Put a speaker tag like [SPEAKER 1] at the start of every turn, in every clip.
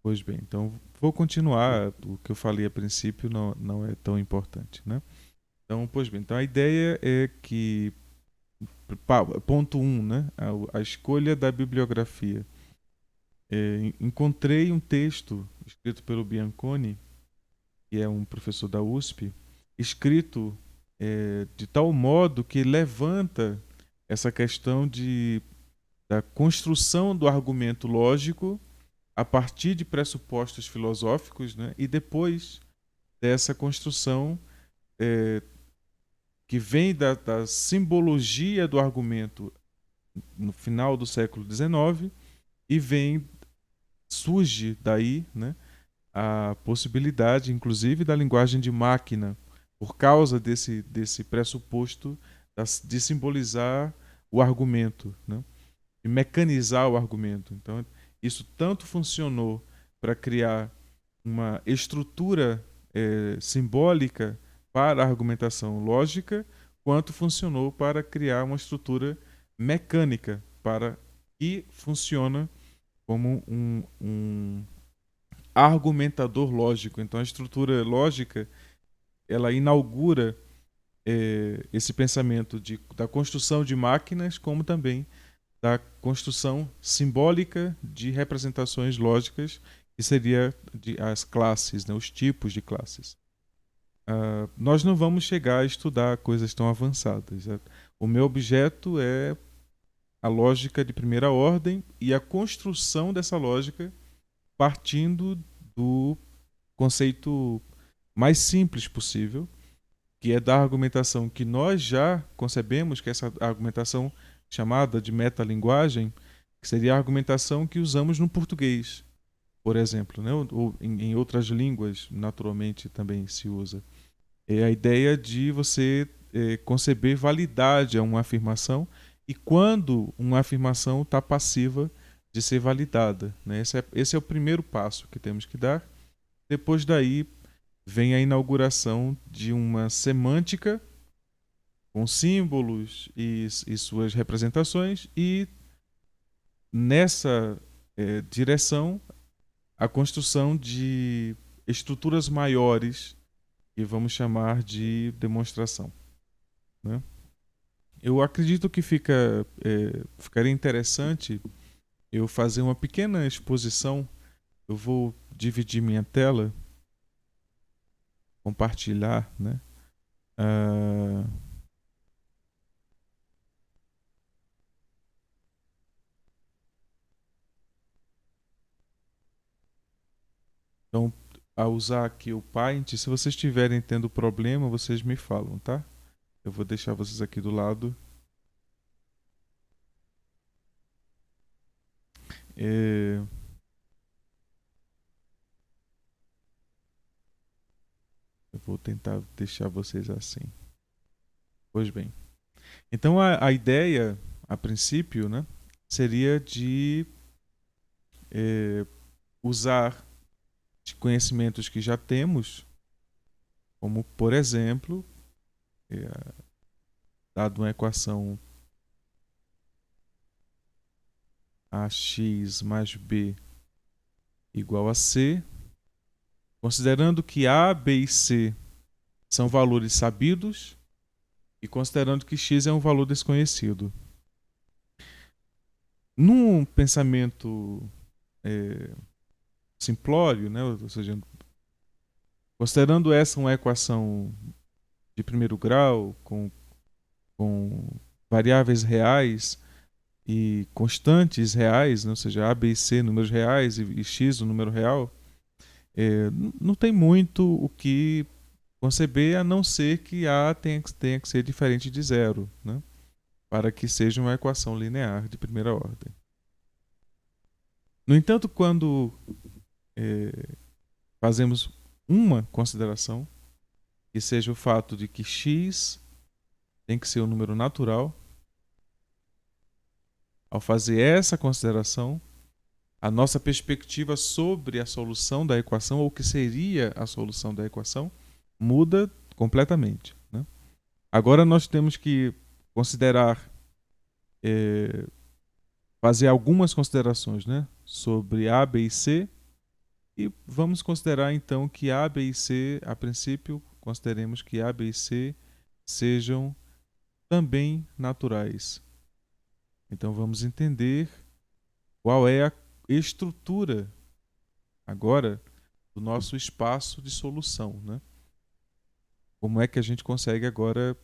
[SPEAKER 1] Pois bem, então vou continuar. O que eu falei a princípio não é tão importante, né? Então, pois bem, então a ideia é que, ponto um, né? A escolha da bibliografia. Encontrei um texto escrito pelo Bianconi, que é um professor da USP, escrito de tal modo que levanta essa questão da construção do argumento lógico a partir de pressupostos filosóficos, né? E depois dessa construção é, que vem da simbologia do argumento no final do século XIX e surge daí, né, a possibilidade, inclusive, da linguagem de máquina, por causa desse pressuposto de simbolizar o argumento, né, de mecanizar o argumento. Então, isso tanto funcionou para criar uma estrutura simbólica para a argumentação lógica, quanto funcionou para criar uma estrutura mecânica para que funciona como um argumentador lógico. Então, a estrutura lógica ela inaugura esse pensamento da construção de máquinas, como também da construção simbólica de representações lógicas, que seria as classes, né, os tipos de classes. Nós não vamos chegar a estudar coisas tão avançadas. O meu objeto é a lógica de primeira ordem e a construção dessa lógica partindo do conceito mais simples possível, que é da argumentação que nós já concebemos, que é essa argumentação chamada de metalinguagem, que seria a argumentação que usamos no português, por exemplo, né? Ou em outras línguas, naturalmente, também se usa. É a ideia de você conceber validade a uma afirmação e quando uma afirmação está passiva de ser validada. Né? Esse é o primeiro passo que temos que dar. Depois daí vem a inauguração de uma semântica com símbolos e suas representações e nessa direção a construção de estruturas maiores que vamos chamar de demonstração. Né? Eu acredito que ficaria interessante eu fazer uma pequena exposição. Eu vou dividir minha tela, compartilhar, né? Ah, então, ao usar aqui o Paint, se vocês estiverem tendo problema, vocês me falam, tá? Eu vou deixar vocês aqui do lado. É, eu vou tentar deixar vocês assim. Pois bem. Então a ideia, a princípio, né, seria de é, usar de conhecimentos que já temos, como por exemplo, é, dado uma equação ax mais b igual a c, considerando que a, b e c são valores sabidos e considerando que x é um valor desconhecido. Num pensamento simplório, né, ou seja, considerando essa uma equação de primeiro grau com variáveis reais e constantes reais, né, ou seja, a, b e c números reais e x o número real, não tem muito o que conceber a não ser que a tenha que ser diferente de zero, né, para que seja uma equação linear de primeira ordem. No entanto, quando fazemos uma consideração, que seja o fato de que x tem que ser um número natural, ao fazer essa consideração, a nossa perspectiva sobre a solução da equação, ou o que seria a solução da equação, muda completamente. Né? Agora nós temos que considerar, fazer algumas considerações, né, sobre A, B e C, E vamos considerar então que A, B e C, a princípio, consideremos que A, B e C sejam também naturais. Então vamos entender qual é a estrutura agora do nosso espaço de solução, né? Como é que a gente consegue agora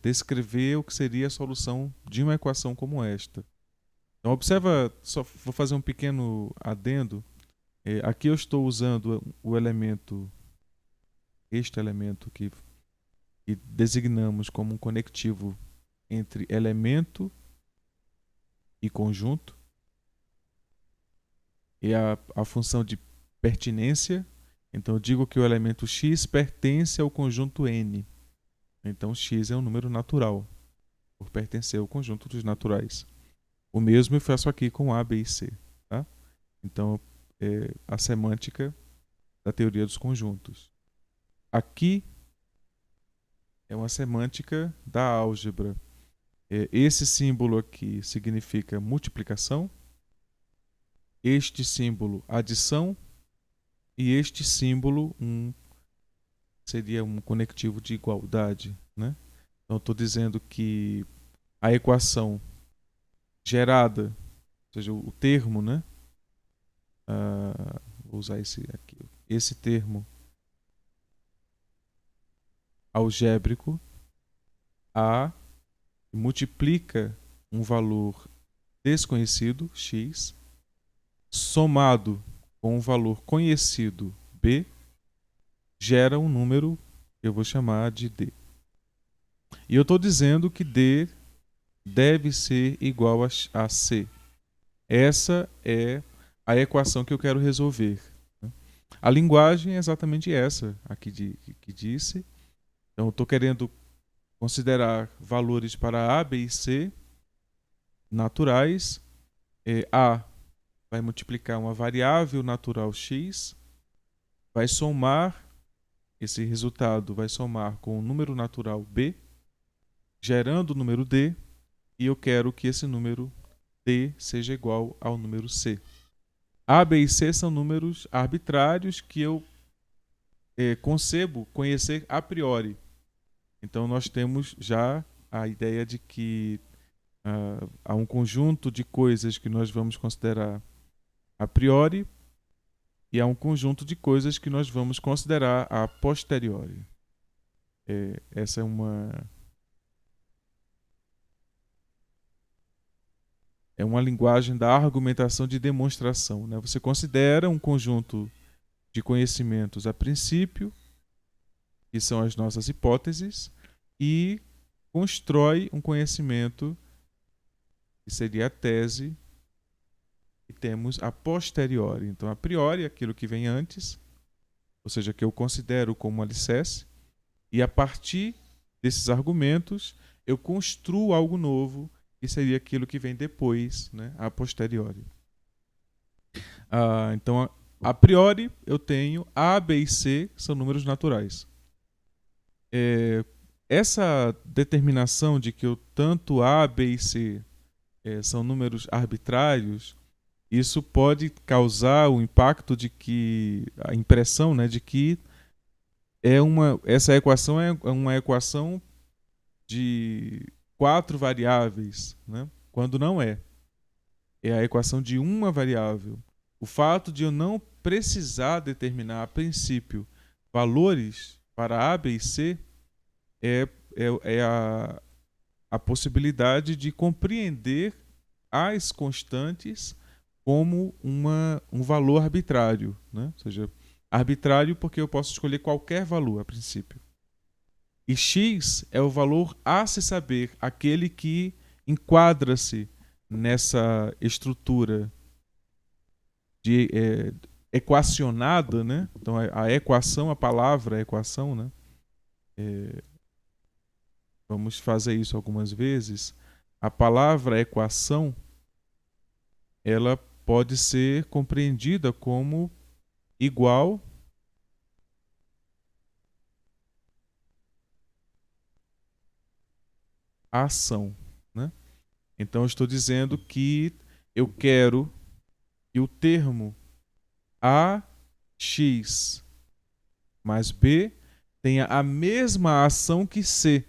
[SPEAKER 1] descrever o que seria a solução de uma equação como esta? Então observa, só vou fazer um pequeno adendo. Aqui eu estou usando este elemento que designamos como um conectivo entre elemento e conjunto, e a função de pertinência. Então eu digo que o elemento x pertence ao conjunto N. Então x é um número natural, por pertencer ao conjunto dos naturais. O mesmo eu faço aqui com A, B e C. Tá? Então, a semântica da teoria dos conjuntos. Aqui é uma semântica da álgebra. Esse símbolo aqui significa multiplicação, este símbolo adição, e este símbolo seria um conectivo de igualdade, né? Então estou dizendo que a equação gerada, ou seja, o termo, né? Vou usar esse termo algébrico, A, multiplica um valor desconhecido, x, somado com um valor conhecido, b, gera um número que eu vou chamar de d. E eu estou dizendo que d deve ser igual a c. Essa é a equação que eu quero resolver. A linguagem é exatamente essa aqui que disse. Então, eu estou querendo considerar valores para A, B e C naturais. A vai multiplicar uma variável natural x, vai somar, esse resultado vai somar com o número natural b, gerando o número d, e eu quero que esse número d seja igual ao número c. A, B e C são números arbitrários que eu concebo conhecer a priori. Então nós temos já a ideia de que há um conjunto de coisas que nós vamos considerar a priori e há um conjunto de coisas que nós vamos considerar a posteriori. Essa é uma linguagem da argumentação de demonstração, né? Você considera um conjunto de conhecimentos a princípio, que são as nossas hipóteses, e constrói um conhecimento que seria a tese, e temos a posteriori. Então, a priori, aquilo que vem antes, ou seja, que eu considero como alicerce, e a partir desses argumentos, eu construo algo novo, que seria aquilo que vem depois, né, a posteriori. Então, a priori, eu tenho A, B e C, são números naturais. Essa determinação de que tanto A, B e C são números arbitrários, isso pode causar o impacto de que, a impressão, né, de que essa equação é uma equação de 4 variáveis, né? Quando não é. É a equação de uma variável. O fato de eu não precisar determinar a princípio valores para A, B e C é a possibilidade de compreender as constantes como um valor arbitrário, né? Ou seja, arbitrário porque eu posso escolher qualquer valor a princípio. E x é o valor a se saber, aquele que enquadra-se nessa estrutura de equacionada, né? Então a equação, a palavra equação, né? Vamos fazer isso algumas vezes. A palavra equação, ela pode ser compreendida como igual a ação, né? Então eu estou dizendo que eu quero que o termo A x mais b tenha a mesma ação que c.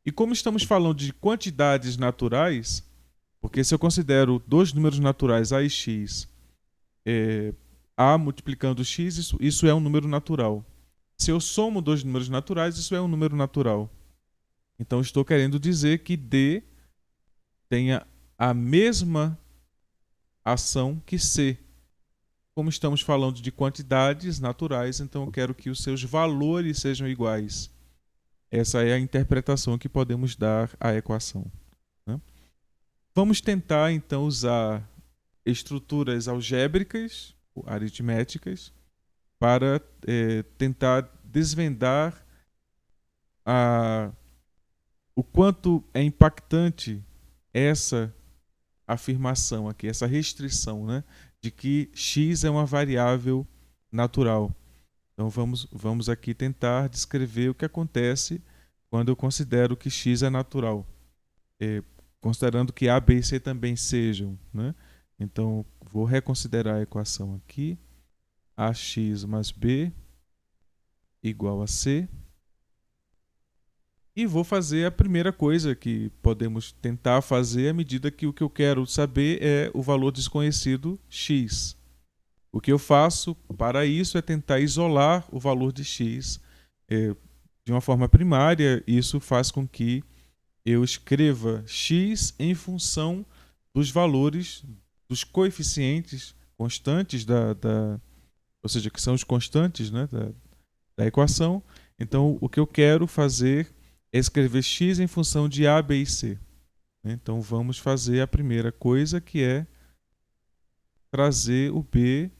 [SPEAKER 1] E como estamos falando de quantidades naturais, porque se eu considero dois números naturais, a e x, a multiplicando x, isso é um número natural. Se eu somo dois números naturais, isso é um número natural. Então, estou querendo dizer que D tenha a mesma ação que C. Como estamos falando de quantidades naturais, então eu quero que os seus valores sejam iguais. Essa é a interpretação que podemos dar à equação, né? Vamos tentar, então, usar estruturas algébricas, aritméticas, para tentar desvendar o quanto é impactante essa afirmação aqui, essa restrição, né, de que x é uma variável natural. Então vamos aqui tentar descrever o que acontece quando eu considero que x é natural, considerando que a, b e c também sejam, né? Então vou reconsiderar a equação aqui. Ax mais b igual a c. E vou fazer a primeira coisa que podemos tentar fazer à medida que o que eu quero saber é o valor desconhecido x. O que eu faço para isso é tentar isolar o valor de x de uma forma primária. Isso faz com que eu escreva x em função dos valores dos coeficientes constantes ou seja, que são os constantes, né, da equação. Então, o que eu quero fazer é escrever x em função de a, b e c. Então, vamos fazer a primeira coisa, que é trazer o b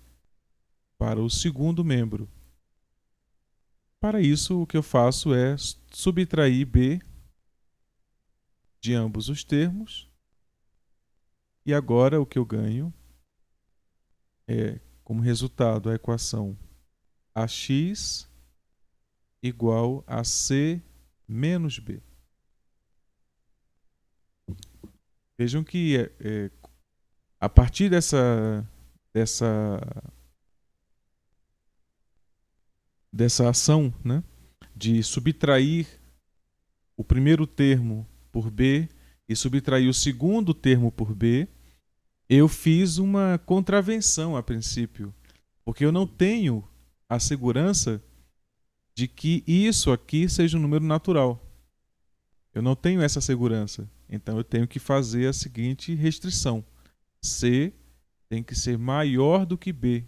[SPEAKER 1] para o segundo membro. Para isso, o que eu faço é subtrair b de ambos os termos. E agora o que eu ganho é, como resultado, a equação ax igual a c menos b. Vejam que a partir dessa ação, né, de subtrair o primeiro termo por b e subtrair o segundo termo por b, eu fiz uma contravenção a princípio, porque eu não tenho a segurança de que isso aqui seja um número natural. Eu não tenho essa segurança. Então eu tenho que fazer a seguinte restrição: C tem que ser maior do que B.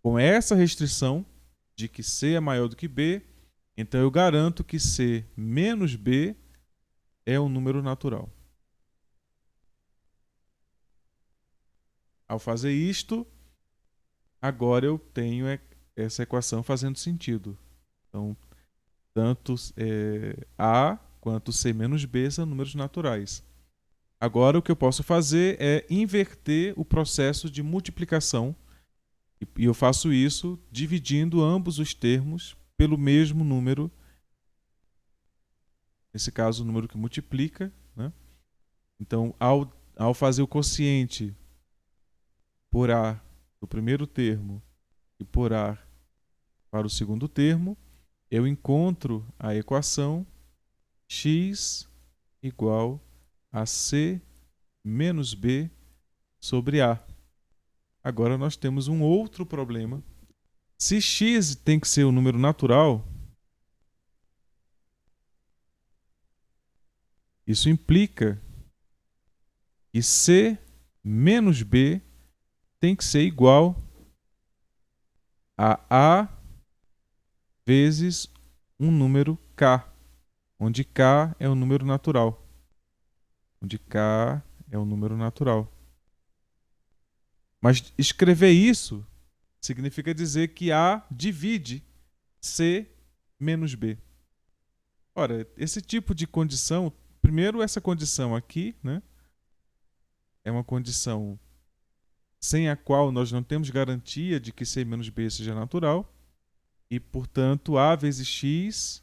[SPEAKER 1] Com essa restrição de que C é maior do que B, então eu garanto que C menos B é um número natural. Ao fazer isto, agora eu tenho essa equação fazendo sentido. Então, tanto A quanto C menos B são números naturais. Agora o que eu posso fazer é inverter o processo de multiplicação, e eu faço isso dividindo ambos os termos pelo mesmo número, nesse caso o número que multiplica, né? Então, ao fazer o quociente por A do primeiro termo e por A para o segundo termo, eu encontro a equação x igual a c menos b sobre a. Agora nós temos um outro problema. Se x tem que ser um número natural, isso implica que c menos b tem que ser igual a vezes um número k, onde k é um número natural. Onde k é um número natural. Mas escrever isso significa dizer que A divide C menos B. Ora, esse tipo de condição, primeiro essa condição aqui, né, é uma condição sem a qual nós não temos garantia de que C menos B seja natural, e, portanto, A vezes X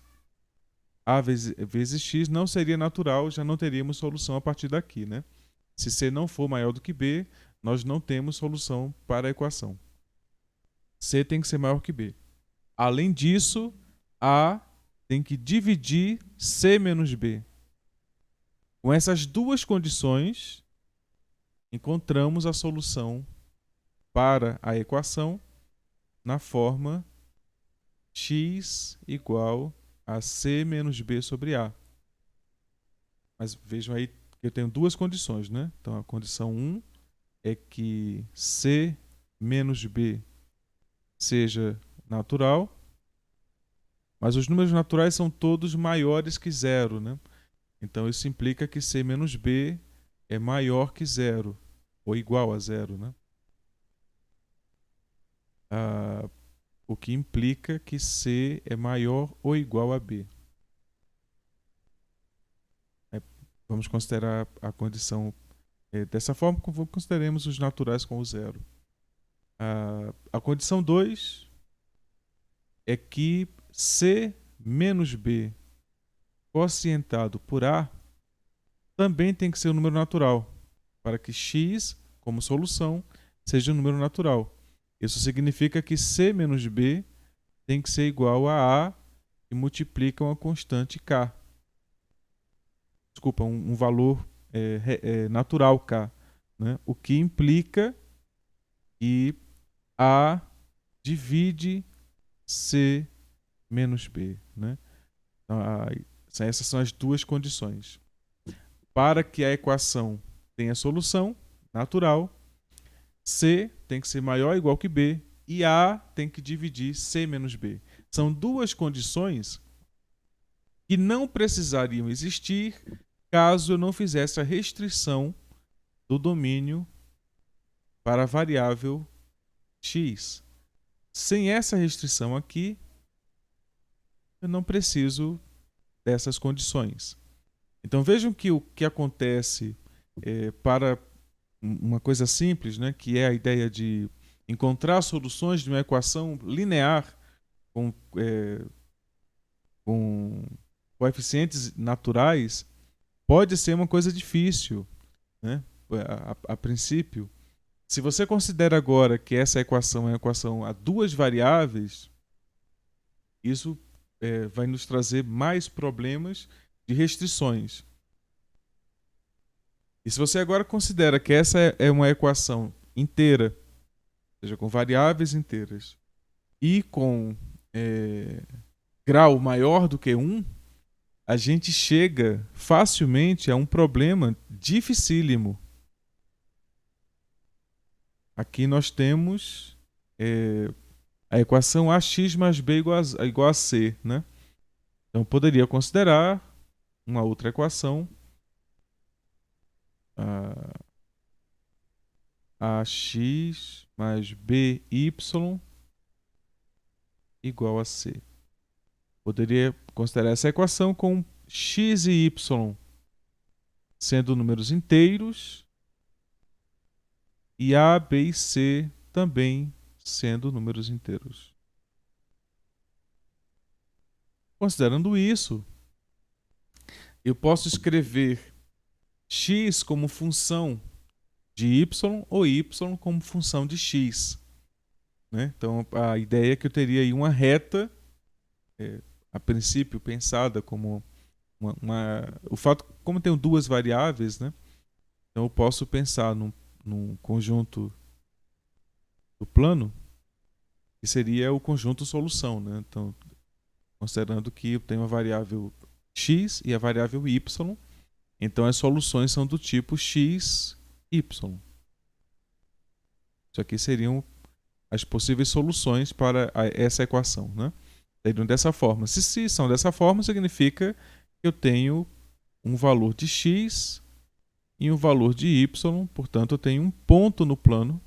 [SPEAKER 1] não seria natural, já não teríamos solução a partir daqui, né? Se C não for maior do que B, nós não temos solução para a equação. C tem que ser maior que B. Além disso, A tem que dividir C menos B. Com essas duas condições, encontramos a solução para a equação na forma x igual a C menos B sobre A. Mas vejam aí que eu tenho duas condições, né? Então, a condição 1 é que C menos B seja natural, mas os números naturais são todos maiores que zero, né? Então, isso implica que C menos B é maior que zero, ou igual a zero, né? O que implica que C é maior ou igual a B. Vamos considerar a condição dessa forma, como consideremos os naturais com o zero. A condição 2 é que C menos B quocientado por A também tem que ser um número natural, para que x, como solução, seja um número natural. Isso significa que C menos B tem que ser igual a A que multiplica uma constante K. Desculpa, um valor natural K. Né? O que implica que A divide C menos B. Né? Então, essas são as duas condições. Para que a equação tenha solução natural, C tem que ser maior ou igual que B e A tem que dividir C menos B. São duas condições que não precisariam existir caso eu não fizesse a restrição do domínio para a variável x. Sem essa restrição aqui, eu não preciso dessas condições. Então vejam que o que acontece para uma coisa simples, né, que é a ideia de encontrar soluções de uma equação linear com coeficientes naturais, pode ser uma coisa difícil, né? A princípio. Se você considera agora que essa equação é uma equação a duas variáveis, isso vai nos trazer mais problemas de restrições. E se você agora considera que essa é uma equação inteira, ou seja, com variáveis inteiras, e com grau maior do que 1, a gente chega facilmente a um problema dificílimo. Aqui nós temos a equação ax mais b igual a c, né? Então, poderia considerar uma outra equação, ax mais by igual a c. Poderia considerar essa equação com x e y sendo números inteiros e a, b e c também sendo números inteiros. Considerando isso, eu posso escrever x como função de y ou y como função de x. Né? Então, a ideia é que eu teria aí uma reta, a princípio pensada como o fato, como eu tenho duas variáveis, né? Então eu posso pensar num conjunto do plano, que seria o conjunto solução. Né? Então, considerando que eu tenho a variável x e a variável y, então as soluções são do tipo x, y. Isso aqui seriam as possíveis soluções para essa equação. Né? Seriam dessa forma. Se são dessa forma, significa que eu tenho um valor de x e um valor de y, portanto eu tenho um ponto no plano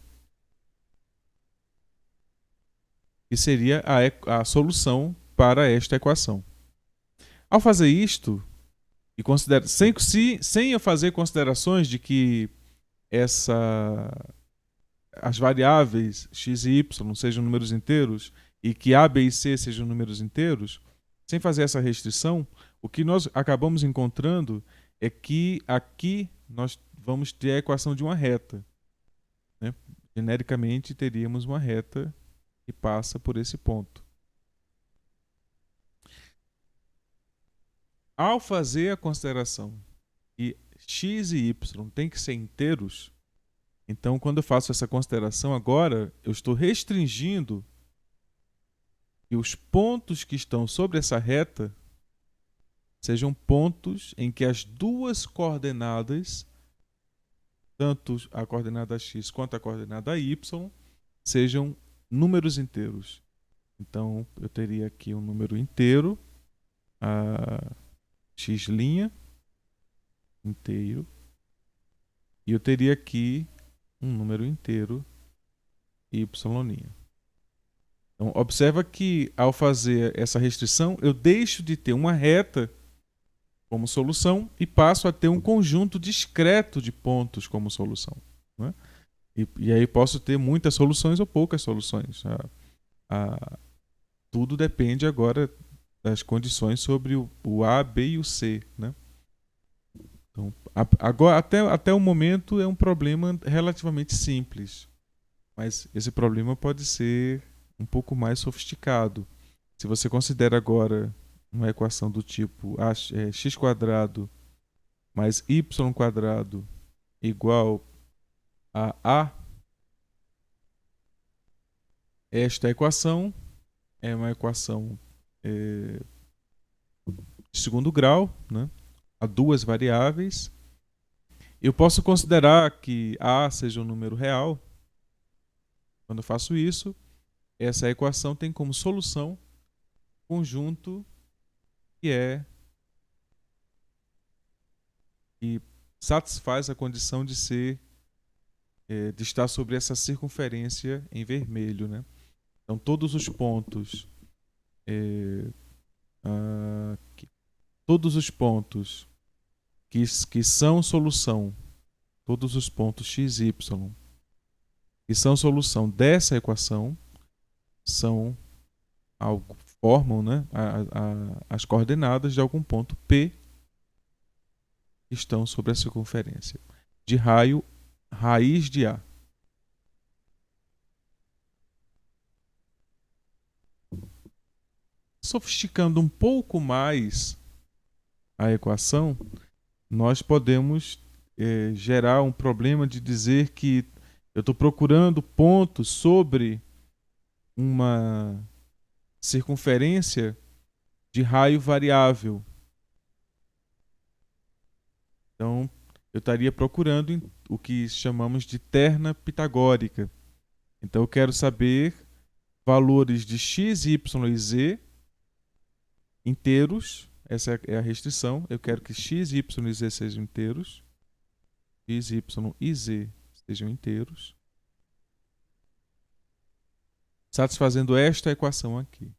[SPEAKER 1] que seria a solução para esta equação. Ao fazer isto, e sem eu fazer considerações de que as variáveis x e y sejam números inteiros e que a, b e c sejam números inteiros, sem fazer essa restrição, o que nós acabamos encontrando é que aqui nós vamos ter a equação de uma reta. né? Genericamente, teríamos uma reta que passa por esse ponto. Ao fazer a consideração que x e y têm que ser inteiros, então, quando eu faço essa consideração agora, eu estou restringindo que os pontos que estão sobre essa reta sejam pontos em que as duas coordenadas, tanto a coordenada x quanto a coordenada y, sejam números inteiros. Então, eu teria aqui um número inteiro, a x' inteiro, e eu teria aqui um número inteiro, y'. Então, observa que ao fazer essa restrição, eu deixo de ter uma reta como solução e passo a ter um conjunto discreto de pontos como solução, né? E aí posso ter muitas soluções ou poucas soluções. Tudo depende agora das condições sobre o A, B e o C, né? Então, agora, até o momento é um problema relativamente simples, mas esse problema pode ser um pouco mais sofisticado. Se você considera agora uma equação do tipo x² mais y² igual a A, esta equação é uma equação de segundo grau, né? Há duas variáveis. Eu posso considerar que A seja um número real. Quando eu faço isso, essa equação tem como solução conjunto que satisfaz a condição de estar sobre essa circunferência em vermelho, né? Então todos os pontos que são solução, todos os pontos x, y que são solução dessa equação formam, né, as coordenadas de algum ponto P que estão sobre a circunferência de raio raiz de A. Sofisticando um pouco mais a equação, nós podemos gerar um problema de dizer que eu estou procurando pontos sobre uma circunferência de raio variável. Então, eu estaria procurando o que chamamos de terna pitagórica. Então, eu quero saber valores de x, y e z inteiros. Essa é a restrição. Eu quero que x, y e z sejam inteiros. X, y e z sejam inteiros. Satisfazendo esta equação aqui.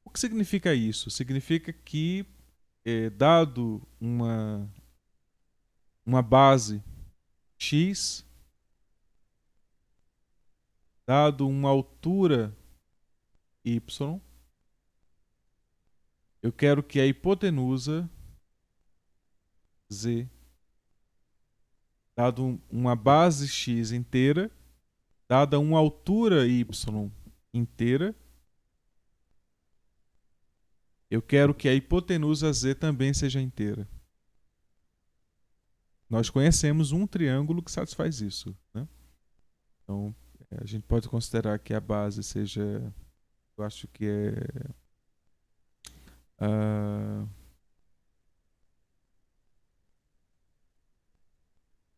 [SPEAKER 1] O que significa isso? Significa que, dado uma base x, dado uma altura y, eu quero que a hipotenusa z, dado uma base x inteira, dada uma altura y inteira, eu quero que a hipotenusa z também seja inteira. Nós conhecemos um triângulo que satisfaz isso, né? Então, a gente pode considerar que a base seja, eu acho que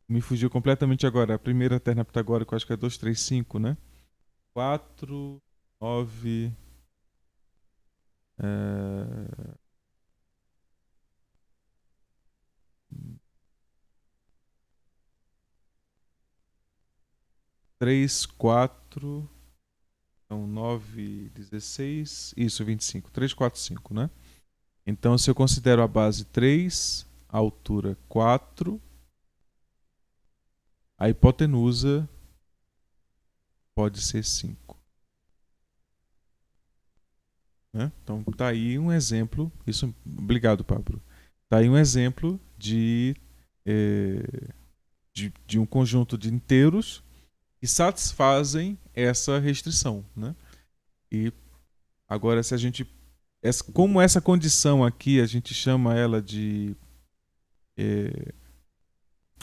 [SPEAKER 1] me fugiu completamente agora. A primeira terna pitagórica, eu acho que é 2, 3, 5, né? 4, 9... 3, 4, então 9, 16, isso, 25. 3, 4, 5, né? Então, se eu considero a base 3, a altura 4, a hipotenusa pode ser 5. Né? Então, tá aí um exemplo. Obrigado, Pablo. Tá aí um exemplo de um conjunto de inteiros que satisfazem essa restrição, né? E agora, se a gente... Como essa condição aqui, a gente chama ela de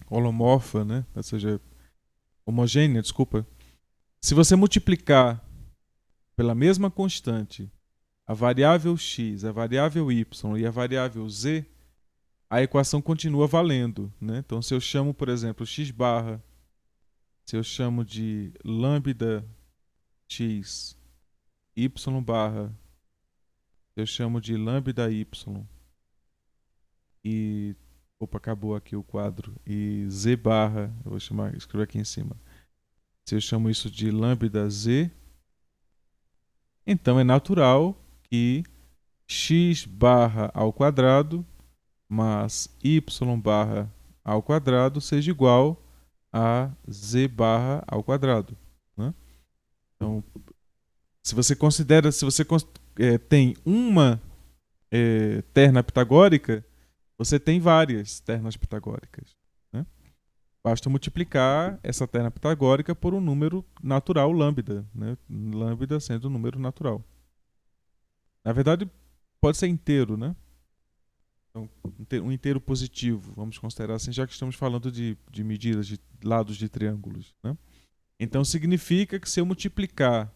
[SPEAKER 1] holomorfa, né? Ou seja, homogênea, desculpa. Se você multiplicar pela mesma constante a variável x, a variável y e a variável z, a equação continua valendo, né? Então, se eu chamo, por exemplo, x barra, se eu chamo de lambda x, y barra, se eu chamo de lambda y e... Opa, acabou aqui o quadro. E z barra, eu vou escrever aqui em cima. Se eu chamo isso de lambda z, então é natural que x barra ao quadrado mais y barra ao quadrado seja igual a z barra ao quadrado, né? Então, se você tem uma terna pitagórica, você tem várias ternas pitagóricas, né? Basta multiplicar essa terna pitagórica por um número natural lambda, né? Lambda sendo um número natural. Na verdade, pode ser inteiro, né? Então, um inteiro positivo, vamos considerar assim, já que estamos falando de medidas de lados de triângulos, né? Então, significa que se eu multiplicar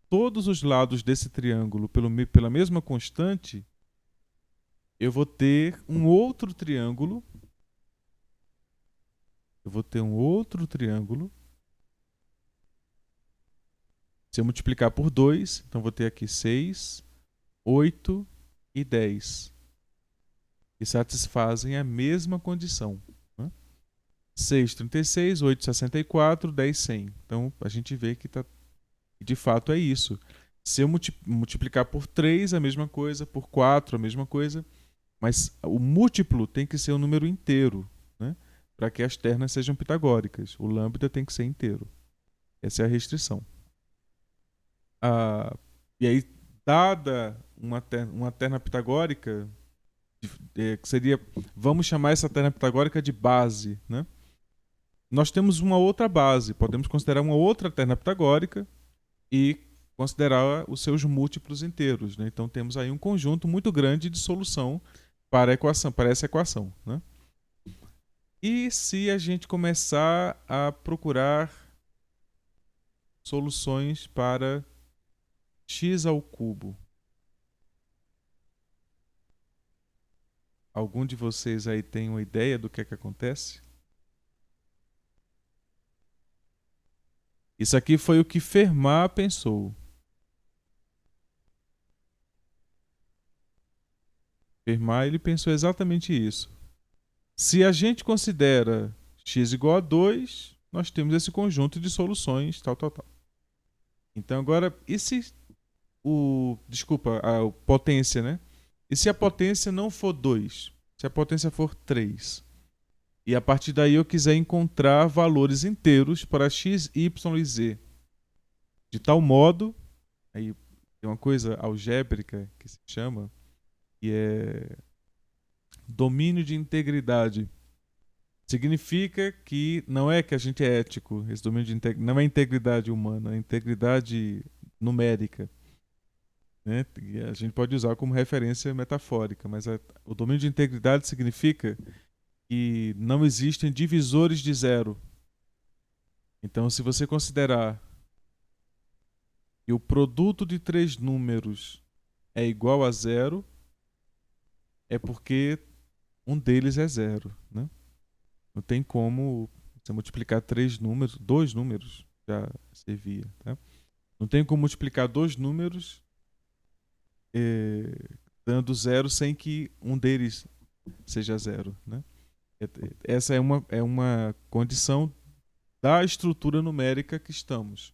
[SPEAKER 1] todos os lados desse triângulo pela mesma constante, eu vou ter um outro triângulo. Se eu multiplicar por 2, então vou ter aqui 6, 8 e 10. Que satisfazem a mesma condição, né? 6, 36, 8, 64, 10, 100. Então, a gente vê que de fato é isso. Se eu multiplicar por 3, a mesma coisa, por 4, a mesma coisa, mas o múltiplo tem que ser um número inteiro, né? Para que as ternas sejam pitagóricas. O lambda tem que ser inteiro. Essa é a restrição. E aí, dada uma terna pitagórica, que seria, vamos chamar essa terna pitagórica de base, né? Nós temos uma outra base, podemos considerar uma outra terna pitagórica e considerar os seus múltiplos inteiros, né? Então temos aí um conjunto muito grande de solução para essa equação, né? E se a gente começar a procurar soluções para x ao cubo? Algum de vocês aí tem uma ideia do que é que acontece? Isso aqui foi o que Fermat pensou. Fermat, ele pensou exatamente isso. Se a gente considera x igual a 2, nós temos esse conjunto de soluções, tal. Então agora, e se a potência, né? E se a potência não for 2? Se a potência for 3? E a partir daí eu quiser encontrar valores inteiros para x, y e z. De tal modo, aí tem uma coisa algébrica que se chama, que é domínio de integridade. Significa que não é que a gente é ético, esse domínio de integridade não é integridade humana, é integridade numérica, né? E a gente pode usar como referência metafórica, mas o domínio de integridade significa que não existem divisores de zero. Então, se você considerar que o produto de 3 números é igual a zero, é porque um deles é zero, né? Não tem como você multiplicar 2 números já servia, tá? Não tem como multiplicar 2 números dando zero sem que um deles seja zero, né? Essa é uma condição da estrutura numérica que estamos.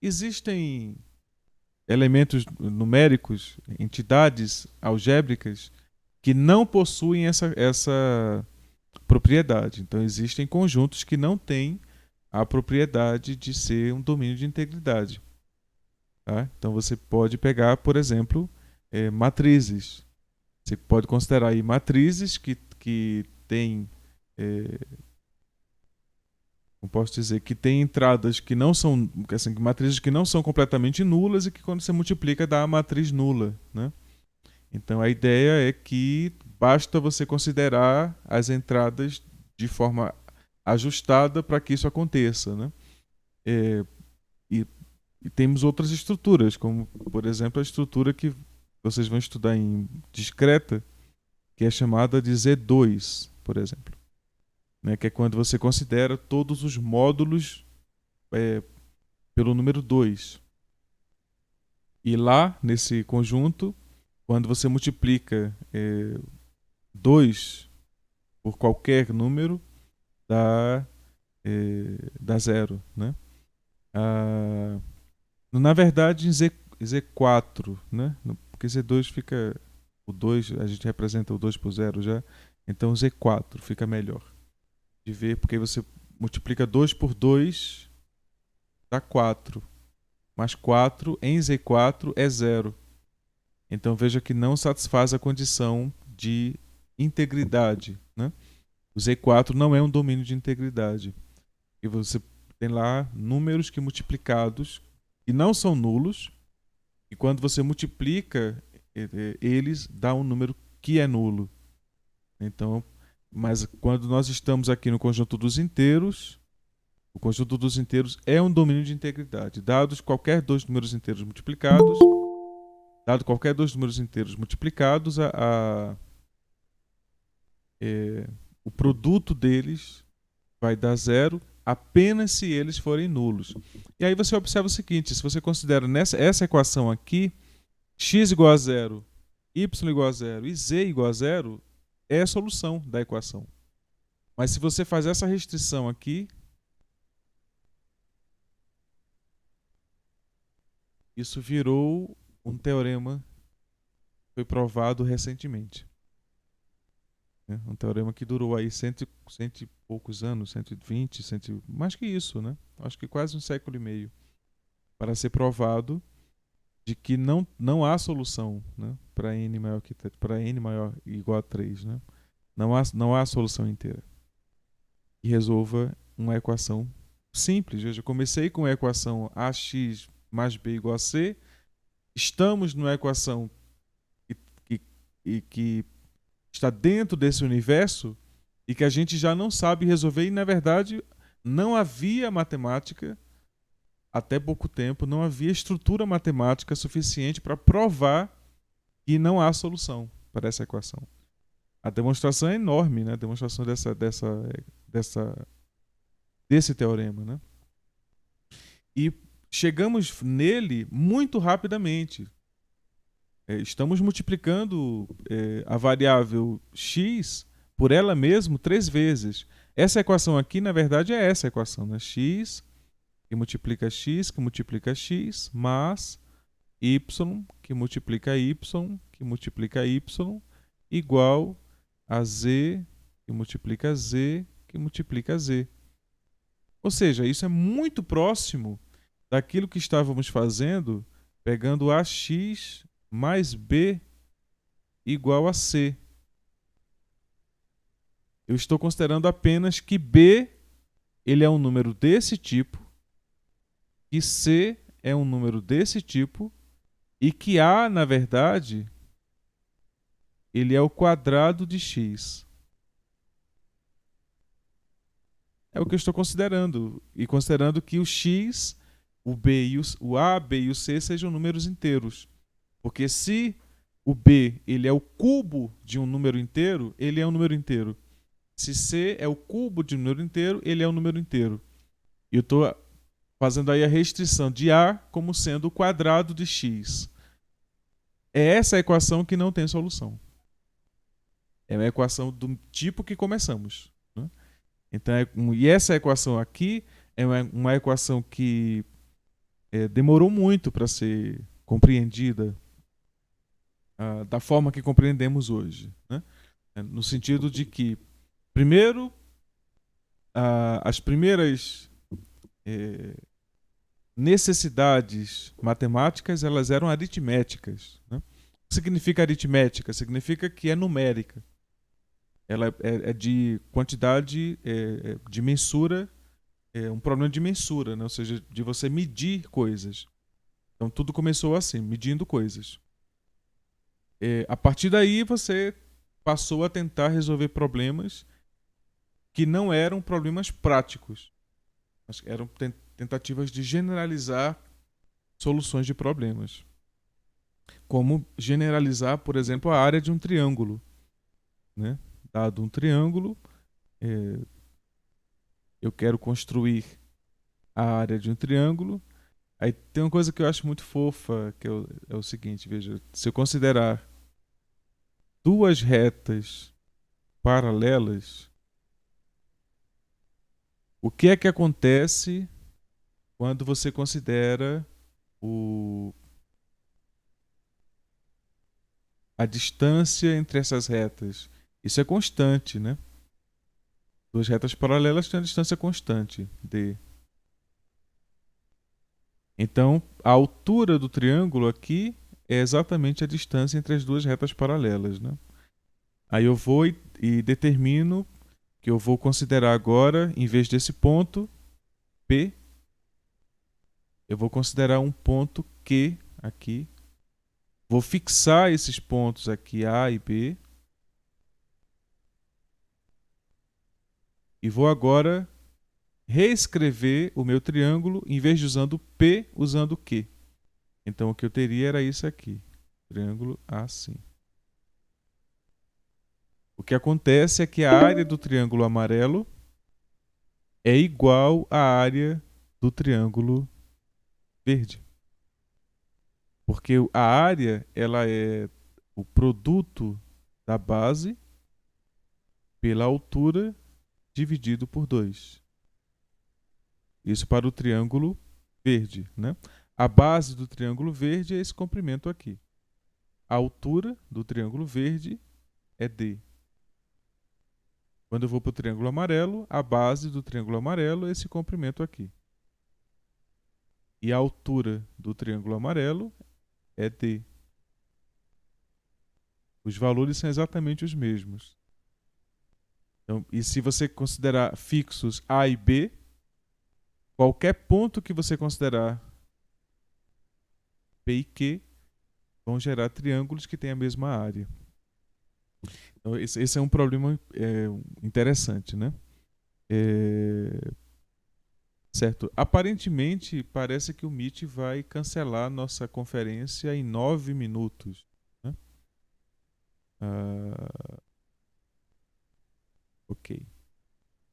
[SPEAKER 1] Existem elementos numéricos, entidades algébricas, que não possuem essa propriedade. Então, existem conjuntos que não têm a propriedade de ser um domínio de integridade. Tá? Então, você pode pegar, por exemplo, matrizes. Você pode considerar aí matrizes que têm eu posso dizer que tem entradas que não são, assim, matrizes que não são completamente nulas e que quando você multiplica dá a matriz nula, né? Então a ideia é que basta você considerar as entradas de forma ajustada para que isso aconteça, né? É, e, e temos outras estruturas, como por exemplo a estrutura que vocês vão estudar em discreta, que é chamada de Z2, por exemplo, né? Que é quando você considera todos os módulos pelo número 2. E lá, nesse conjunto, quando você multiplica 2 por qualquer número, dá zero, né? Ah, na verdade, em Z4, né? Porque Z2 fica... O 2, a gente representa o 2 por 0 já. Então Z4 fica melhor de ver, porque você multiplica 2 por 2, dá 4. Mas 4 em Z4 é 0. Então veja que não satisfaz a condição de integridade, né? O Z4 não é um domínio de integridade. E você tem lá números que multiplicados e não são nulos, e quando você multiplica eles, dá um número que é nulo. Então, mas quando nós estamos aqui no conjunto dos inteiros, o conjunto dos inteiros é um domínio de integridade. Dados qualquer dois números inteiros multiplicados, o produto deles vai dar zero apenas se eles forem nulos. E aí você observa o seguinte: se você considera essa equação aqui, x igual a zero, y igual a zero e z igual a zero, é a solução da equação. Mas se você faz essa restrição aqui, isso virou um teorema que foi provado recentemente. Um teorema que durou aí cento e poucos anos, 120, mais que isso, né? Acho que quase um século e meio, para ser provado de que não há solução, né, para n maior igual a 3, né? Não há solução inteira que resolva uma equação simples. Veja, eu comecei com a equação ax mais b igual a c, estamos numa equação que está dentro desse universo e que a gente já não sabe resolver, e na verdade não havia matemática até pouco tempo, não havia estrutura matemática suficiente para provar que não há solução para essa equação. A demonstração é enorme, né? A demonstração desse teorema, né? E chegamos nele muito rapidamente. Estamos multiplicando a variável x por ela mesma 3 vezes. Essa equação aqui, na verdade, é essa equação, né? X que multiplica x, que multiplica x, mais y que multiplica y, que multiplica y, igual a z, que multiplica z, que multiplica z. Ou seja, isso é muito próximo daquilo que estávamos fazendo, pegando ax mais b igual a c. Eu estou considerando apenas que b ele é um número desse tipo, que c é um número desse tipo, e que a, na verdade, ele é o quadrado de x. É o que eu estou considerando. E considerando que o x, o a, b e o c sejam números inteiros. Porque se o b ele é o cubo de um número inteiro, ele é um número inteiro. Se c é o cubo de um número inteiro, ele é um número inteiro. E eu estou fazendo aí a restrição de a como sendo o quadrado de x. É essa a equação que não tem solução. É uma equação do tipo que começamos, né? Então, e essa equação aqui é uma equação que demorou muito para ser compreendida da forma que compreendemos hoje, né? No sentido de que, primeiro, as primeiras necessidades matemáticas elas eram aritméticas, né? O que significa aritmética? Significa que é numérica. Ela é de quantidade, de mensura um problema de mensura, né? Ou seja, de você medir coisas. Então tudo começou assim, medindo coisas. A partir daí você passou a tentar resolver problemas que não eram problemas práticos, mas eram tentativas de generalizar soluções de problemas. Como generalizar, por exemplo, a área de um triângulo, né? Dado um triângulo, eu quero construir a área de um triângulo. Aí tem uma coisa que eu acho muito fofa, que é o seguinte, veja, se eu considerar duas retas paralelas, o que é que acontece quando você considera a distância entre essas retas? Isso é constante, né? Duas retas paralelas têm uma distância constante, d. Então, a altura do triângulo aqui é exatamente a distância entre as duas retas paralelas, né? Aí eu vou e determino que eu vou considerar agora, em vez desse ponto, P, eu vou considerar um ponto Q aqui. Vou fixar esses pontos aqui, A e B. E vou agora reescrever o meu triângulo, em vez de usando P, usando Q. Então o que eu teria era isso aqui. Triângulo assim. O que acontece é que a área do triângulo amarelo é igual à área do triângulo verde. Porque a área ela é o produto da base pela altura dividido por 2. Isso para o triângulo verde, né? A base do triângulo verde é esse comprimento aqui. A altura do triângulo verde é D. Quando eu vou para o triângulo amarelo, a base do triângulo amarelo é esse comprimento aqui. E a altura do triângulo amarelo é D. Os valores são exatamente os mesmos. Então, e se você considerar fixos A e B, qualquer ponto que você considerar P e Q vão gerar triângulos que têm a mesma área. Então, esse é um problema interessante, né? Certo. Aparentemente, parece que o Meet vai cancelar nossa conferência em 9 minutos. Né? Ok.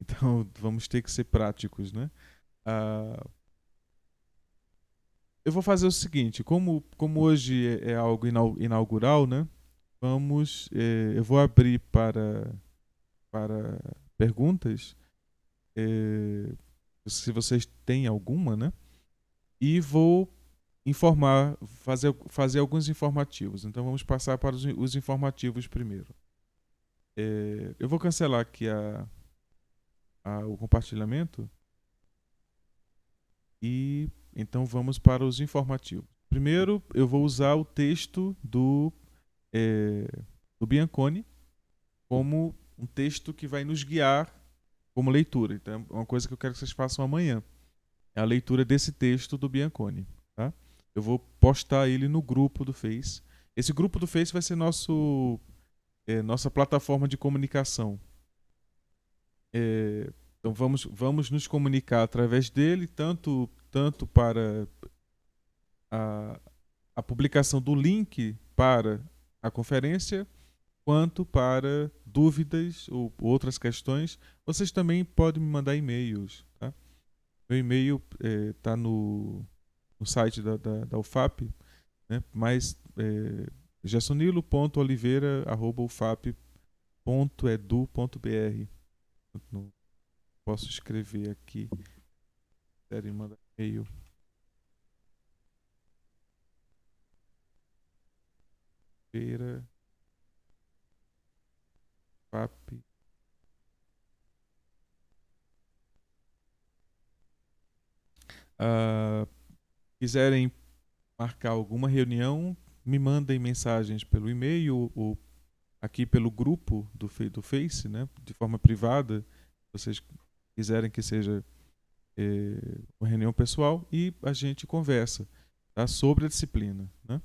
[SPEAKER 1] Então, vamos ter que ser práticos, né? Eu vou fazer o seguinte, como hoje é algo inaugural, né? Eu vou abrir para perguntas, se vocês têm alguma, né? E vou fazer alguns informativos. Então vamos passar para os informativos primeiro. Eu vou cancelar aqui o compartilhamento e então vamos para os informativos. Primeiro eu vou usar o texto do Bianconi como um texto que vai nos guiar como leitura. Então é uma coisa que eu quero que vocês façam amanhã. É a leitura desse texto do Bianconi. Tá? Eu vou postar ele no grupo do Face. Esse grupo do Face vai ser nossa plataforma de comunicação. Então vamos nos comunicar através dele, tanto para a publicação do link para a conferência, quanto para dúvidas ou outras questões. Vocês também podem me mandar e-mails. Tá? Meu e-mail está no site da UFAP, né? Mas jassonilo.oliveira@ufap.edu.br. Posso escrever aqui. Querem mandar e-mail? Feira FAP. Quiserem marcar alguma reunião, me mandem mensagens pelo e-mail ou aqui pelo grupo do Face, né? De forma privada. Se vocês quiserem que seja uma reunião pessoal e a gente conversa, tá, sobre a disciplina, né?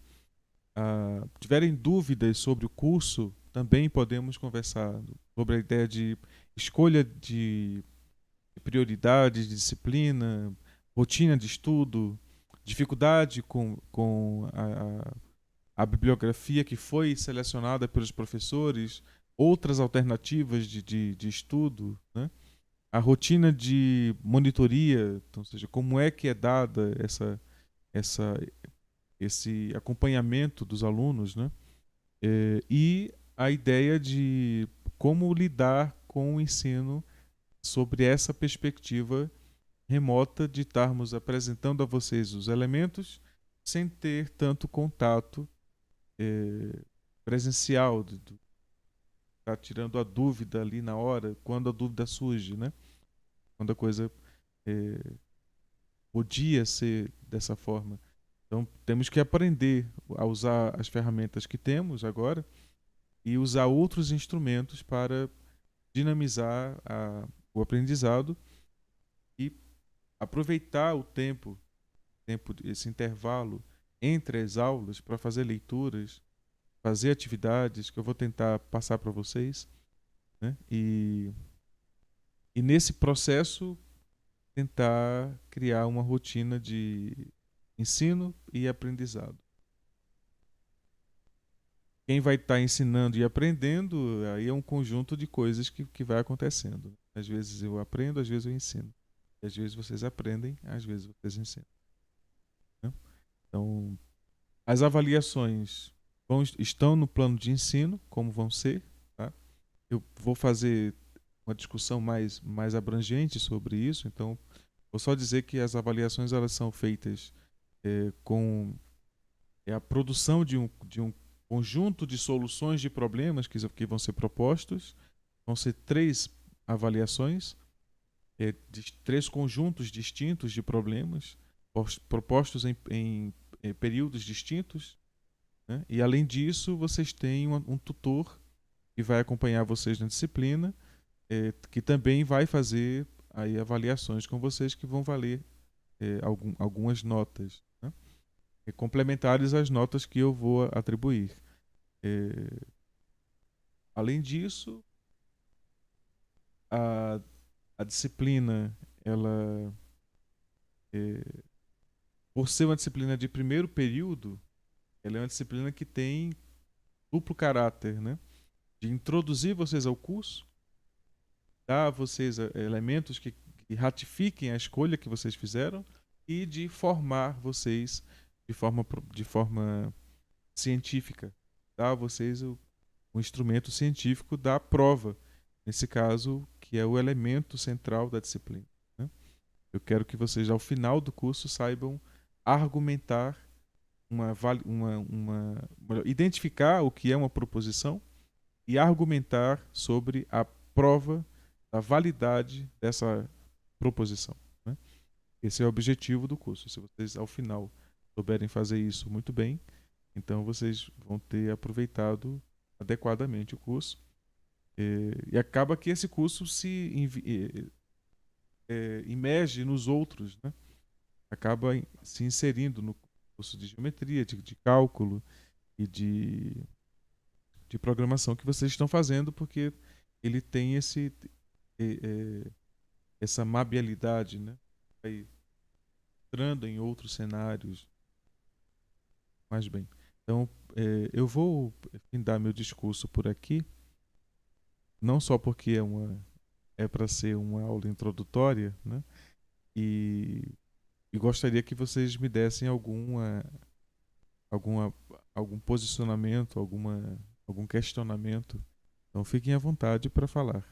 [SPEAKER 1] Tiverem dúvidas sobre o curso, também podemos conversar sobre a ideia de escolha de prioridades de disciplina, rotina de estudo, dificuldade com a bibliografia que foi selecionada pelos professores, outras alternativas de estudo, né? A rotina de monitoria, então, ou seja, como é que é dada essa, esse acompanhamento dos alunos, né? E a ideia de como lidar com o ensino sobre essa perspectiva remota de estarmos apresentando a vocês os elementos sem ter tanto contato presencial, tá tirando a dúvida ali na hora, quando a dúvida surge, né? Quando a coisa eh, podia ser dessa forma. Então temos que aprender a usar as ferramentas que temos agora e usar outros instrumentos para dinamizar o aprendizado e aproveitar esse intervalo entre as aulas para fazer leituras, fazer atividades que eu vou tentar passar para vocês, né? E nesse processo tentar criar uma rotina de ensino e aprendizado. Quem vai estar ensinando e aprendendo, aí é um conjunto de coisas que vai acontecendo. Às vezes eu aprendo, às vezes eu ensino. Às vezes vocês aprendem, às vezes vocês ensinam, né? Então, as avaliações estão no plano de ensino, como vão ser, tá? Eu vou fazer uma discussão mais abrangente sobre isso, então vou só dizer que as avaliações elas são feitas com a produção de um conjunto de soluções de problemas que vão ser propostos. Vão ser 3 avaliações, de 3 conjuntos distintos de problemas, propostos em períodos distintos, né? E além disso, vocês têm um tutor que vai acompanhar vocês na disciplina, que também vai fazer aí avaliações com vocês que vão valer algumas notas, né? Complementares às notas que eu vou atribuir. Além disso, a, a disciplina, ela, é, por ser uma disciplina de primeiro período, ela é uma disciplina que tem duplo caráter, né? De introduzir vocês ao curso, dar a vocês elementos que ratifiquem a escolha que vocês fizeram e de formar vocês de forma científica, dar a vocês o instrumento científico da prova, nesse caso, que é o elemento central da disciplina, né? Eu quero que vocês, ao final do curso, saibam argumentar identificar o que é uma proposição e argumentar sobre a prova da validade dessa proposição, né? Esse é o objetivo do curso. Se vocês, ao final, souberem fazer isso muito bem, então vocês vão ter aproveitado adequadamente o curso. E acaba que esse curso se imerge nos outros, né? Acaba se inserindo no curso de geometria, de cálculo e de programação que vocês estão fazendo, porque ele tem eh, eh, essa mabialidade, né? Vai entrando em outros cenários mais bem. Então, eu vou findar meu discurso por aqui, não só porque é para ser uma aula introdutória, né? E, e gostaria que vocês me dessem alguma, algum posicionamento, algum questionamento. Então fiquem à vontade para falar.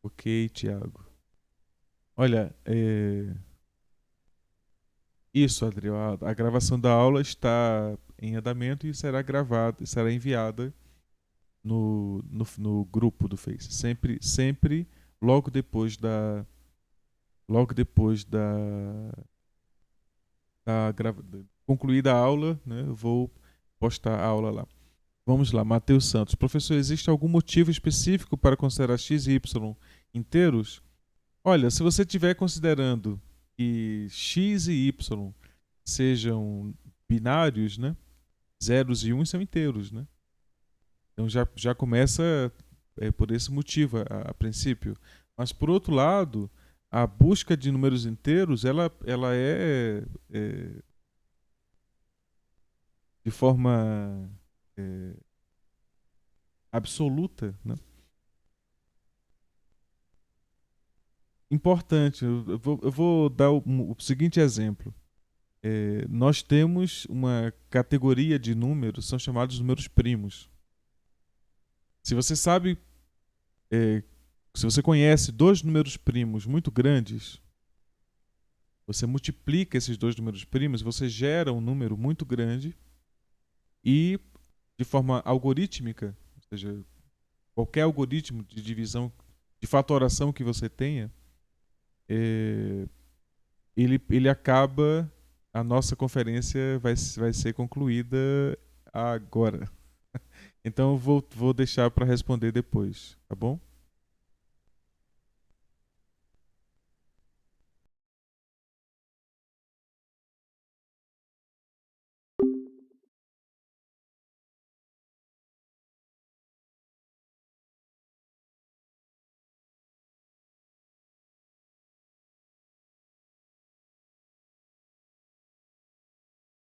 [SPEAKER 1] Ok, Tiago. Olha, Isso, Adriel. A gravação da aula está em andamento e será gravada, e será enviada no grupo do Face. Sempre logo depois logo depois concluída a aula, né, eu vou postar a aula lá. Vamos lá, Matheus Santos. Professor, existe algum motivo específico para considerar x e y inteiros? Olha, se você estiver considerando que x e y sejam binários, né? Zeros e uns são inteiros, né? Então já começa por esse motivo a princípio. Mas por outro lado, a busca de números inteiros, ela é de forma é, absoluta, né? Importante. Eu vou dar o seguinte exemplo. Nós temos uma categoria de números, são chamados números primos. Se você sabe, é, se você conhece dois números primos muito grandes, você multiplica esses dois números primos, você gera um número muito grande e, de forma algorítmica, ou seja, qualquer algoritmo de divisão, de fatoração que você tenha, é, ele acaba. A nossa conferência vai ser concluída agora. Então eu vou deixar para responder depois, tá bom?